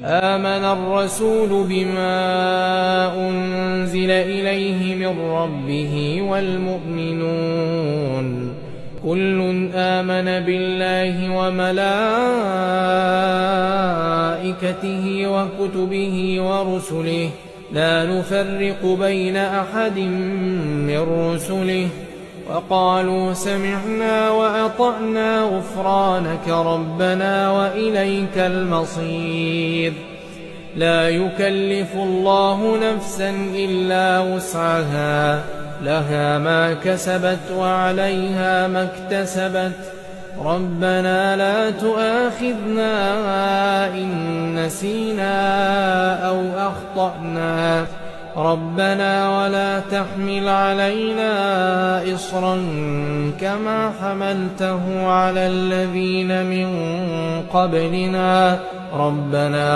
آمن الرسول بما أنزل إليه من ربه والمؤمنون كل آمن بالله وملائكته وكتبه ورسله لا نفرق بين أحد من رسله وقالوا سمعنا وأطعنا غفرانك ربنا وإليك المصير. لا يكلف الله نفسا إلا وسعها لها ما كسبت وعليها ما اكتسبت ربنا لا تؤاخذنا إن نسينا أو أخطأنا ربنا ولا تحمل علينا إصرا كما حملته على الذين من قبلنا ربنا